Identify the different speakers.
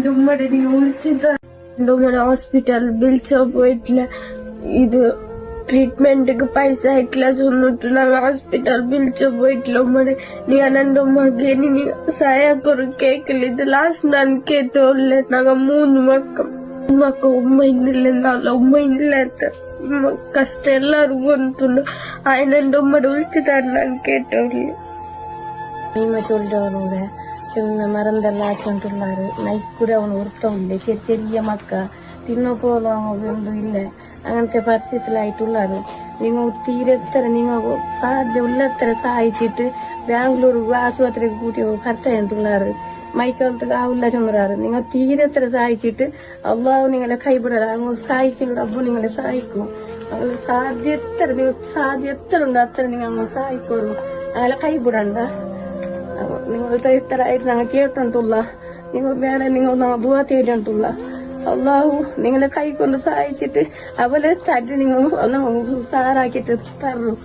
Speaker 1: എന്റെ ഉമ്മയുടെ നിങ്ങൾ വിളിച്ചിട്ട് എന്റെ ഉമ്മയുടെ ഹോസ്പിറ്റൽ വിളിച്ചോ പോയിട്ടില്ല. ഇത് ട്രീറ്റ്മെന്റിക്ക് പൈസ ആയിട്ടില്ല ചൊന്നിട്ട് ഞങ്ങൾ ഹോസ്പിറ്റൽ വിളിച്ചോ പോയിട്ടില്ല. ഉമ്മയുടെ ഞാൻ എന്റെ ഉമ്മക്ക് ഇനി സഹായക്കൊരു കേക്കില്ല. ഇത് ലാസ്റ്റ് ഞാൻ കേട്ടോല്ലേ. ഞങ്ങൾ 3 മക്കൾ. ഉമ്മക്ക് ഉമ്മ ഇന്നില്ലെന്നല്ല, ഉമ്മ ഇല്ലാത്ത ಕಷ್ಟ ಎಲ್ಲರಿಗೂ ಅಂತಂದು ఆయన ఉమ్మడి ఉల్చితాడు నన్ను కేటోళ్ళు
Speaker 2: మేము చూడవనుగా చిన్న మరందల్లా ಹಾಕೊಂಡುಳ್ಳಾರು ನೈಟ್ ಕೂಡ ಅವನು ಹುಡ್ತಾ ಉಳ್ಳೆ ചെറിയ മക്ക തിന്നോപ്പോലോ ഒന്നും ഇല്ല. അങ്ങനത്തെ പരിസ്ഥിതിയിലായിട്ടുള്ളാറ്. നിങ്ങൾ തീരെത്ര നിങ്ങൾ സാധ്യ ഉള്ളത്ര സഹായിച്ചിട്ട് ബാംഗ്ലൂർ ആശുപത്രിക്ക് കൂട്ടി ഭർത്തായിട്ടുള്ളാറ്. മൈക്കാലത്ത് ആവില്ല ചുമരാറ്. നിങ്ങൾ തീരെത്ര സഹായിച്ചിട്ട് അള്ളാഹു നിങ്ങളെ കൈവിടാറ്. അങ്ങ് സഹായിച്ചെങ്കിൽ അബ്ബു നിങ്ങളെ സഹായിക്കും. നിങ്ങൾ സാധ്യത്ര ഉണ്ട് അത്ര നിങ്ങൾ അങ്ങ് സഹായിക്കോളൂ. അങ്ങനെ കൈവിടണ്ട. നിങ്ങൾ ഇത്ര ആയിട്ട് ഞങ്ങൾ കേട്ടിട്ടുള്ള നിങ്ങൾ വേറെ നിങ്ങൾ ദുആ തേടിയിട്ടുള്ള അള്ളാഹു നിങ്ങളെ കൈ കൊണ്ട് സഹായിച്ചിട്ട് അവലെ തട്ടി നിങ്ങൾ സാറാക്കിയിട്ട് തരും.